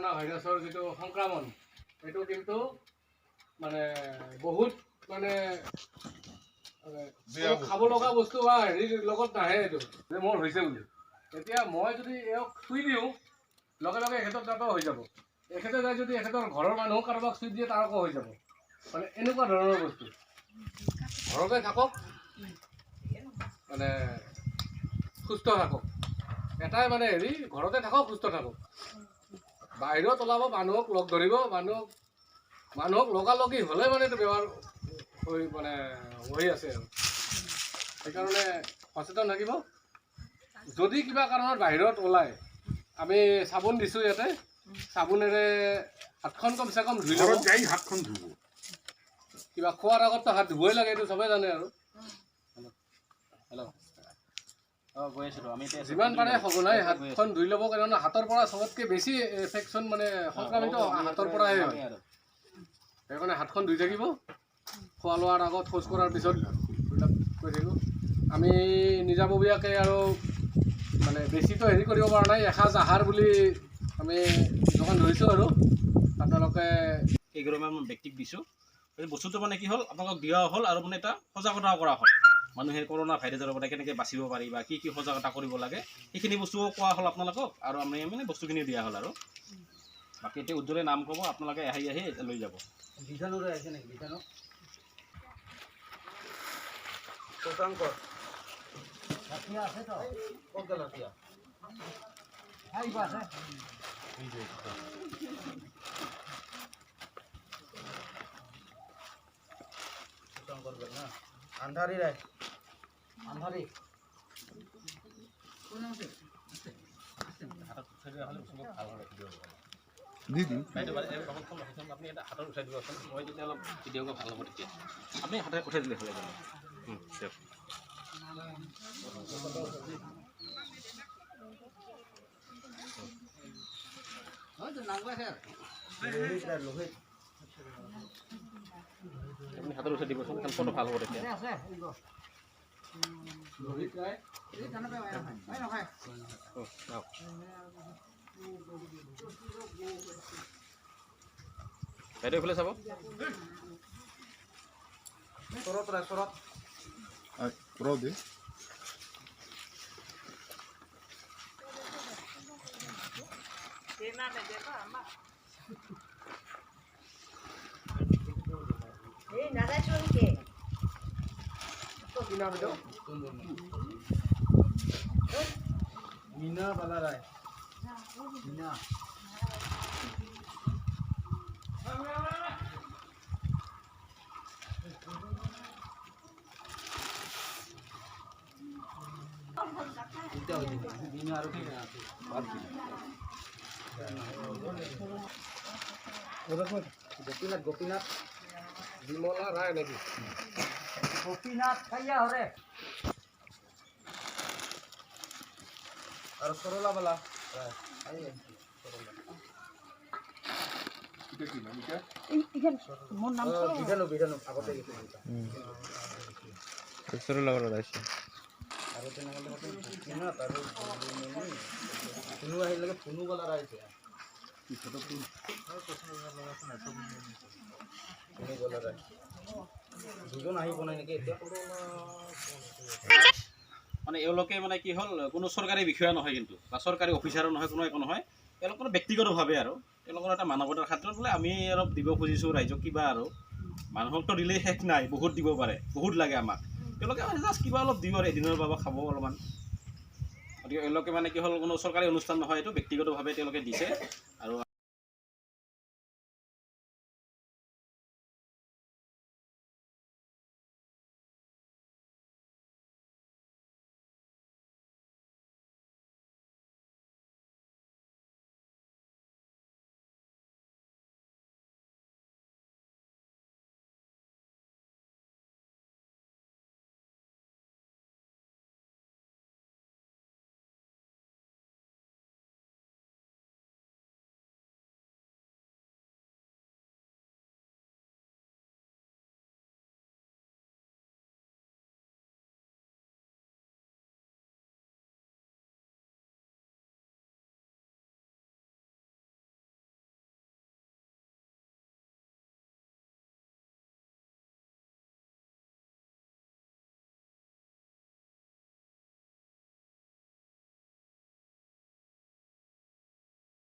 corona ভাইৰাসেৰ যেটো সংক্ৰমণ এটো কিন্তু মানে বহুত মানে খাব লগা বস্তু বা হেৰিৰ লগত নাহে এইটো যে মোৰ হৈছে বুলি এতিয়া মই যদি এওক চুই দিওঁ লগে লগে এখেতৰ তাতো হৈ যাব এখেতে যায় যদি এখেতৰ ঘৰৰ মানুহ কাৰোবাক চুই দিয়ে তাৰ আকৌ হৈ যাব মানে এনেকুৱা ধৰণৰ বস্তু ঘৰতে থাকক মানে সুস্থ থাকক এটাই মানে হেৰি ঘৰতে থাকক সুস্থ থাকক বাহিৰত ওলাব মানুহক লগ ধৰিব মানুহক লগালগি হ'লে মানে এইটো বেমাৰ হৈ মানে হৈ আছে আৰু সেইকাৰণে সচেতন থাকিব যদি কিবা কাৰণত বাহিৰত ওলায় আমি চাবোন দিছোঁ ইয়াতে চাবোনেৰে হাতখন কমচে কম ধুই ল'ব হাতখন ধুব কিবা খোৱাৰ আগততো হাত ধুবই লাগে এইটো চবেই জানে আৰু হেল্ল' যিমান পাৰে সঘনাই হাতখন ধুই ল'ব কাৰণে হাতৰ পৰা চবতকৈ বেছি ইনফেকশ্যন মানে সংক্ৰমিত হাতৰ পৰাই হয় সেইকাৰণে হাতখন ধুই থাকিব খোৱা লোৱাৰ আগত শৌচ কৰাৰ পিছত এইবিলাক কৰি থাকিব আমি নিজাববীয়াকৈ আৰু মানে বেছিতো হেৰি কৰিব পৰা নাই এসাঁজ আহাৰ বুলি আমি দোকান ধৰিছোঁ আৰু আপোনালোকে কেইগৰাকীমান ব্যক্তিক দিছোঁ বস্তুটো মানে কি হ'ল আপোনালোকক দিয়া হ'ল আৰু মানে এটা সজাগতাও কৰা হ'ল মানুহে কৰোণা ভাইৰাছৰ পৰা কেনেকৈ বাচিব পাৰি বা কি কি সজাগতা কৰিব লাগে সেইখিনি বস্তুও কোৱা হ'ল আপোনালোকক আৰু আমি মানে বস্তুখিনি দিয়া হ'ল আৰু বাকী এতিয়া উজ্জ্বলে নাম ক'ব আপোনালোকে আহি লৈ যাব বিধানৰে আহিছে নেকি বিধান শশাংকৰ লাঠিয়া আছে তো ক'ত লাঠিয়া আহিবা আছে শশাংকৰ না আন্ধাৰী ৰে আন্ধাৰী কোন আছে দিদি আপনি এটা হাতত উঠাই দিবচোন মই তেতিয়া অলপ ভিডিঅ'টো ভাল হ'ব তেতিয়া আপুনি হাতে উঠাই দিলে হ'লে দিয়ক আপুনি হাতত উঠাই দিবচোন কাৰণ ফটো ভাল হ'ব তেতিয়া বাইদেউ এইফালে চাব চৰত ৰহ দে मीना वाला राय मीना गोपीनाथ गोपीनाथ বিমলা রায় নাকি गोपीनाथ खाइया हो रे और सरोला वाला आइए বিধানো বিধানো আগতে সরলা বলা আছে আৰু তেনেহ'লে গোপীনাথ আৰু পুনু আহিলে পুনু वाला ৰাইছে দুজন আহিব নাই নেকি এতিয়া মানে এওঁলোকে মানে কি হ'ল কোনো চৰকাৰী বিষয়া নহয় কিন্তু বা চৰকাৰী অফিচাৰো নহয় কোনো একো নহয় এওঁলোকৰ ব্যক্তিগতভাৱে আৰু তেওঁলোকৰ এটা মানৱতাৰ ক্ষেত্ৰত বোলে আমি অলপ দিব খুজিছোঁ ৰাইজক কিবা আৰু মানুহকতো দিলে শেষ নাই বহুত দিব পাৰে বহুত লাগে আমাক তেওঁলোকে জাষ্ট কিবা অলপ দিব আৰু এদিনৰ বাবে খাব অলপমান গতিকে এওঁলোকে মানে কি হ'ল কোনো চৰকাৰী অনুষ্ঠান নহয় এইটো ব্যক্তিগতভাৱে তেওঁলোকে দিছে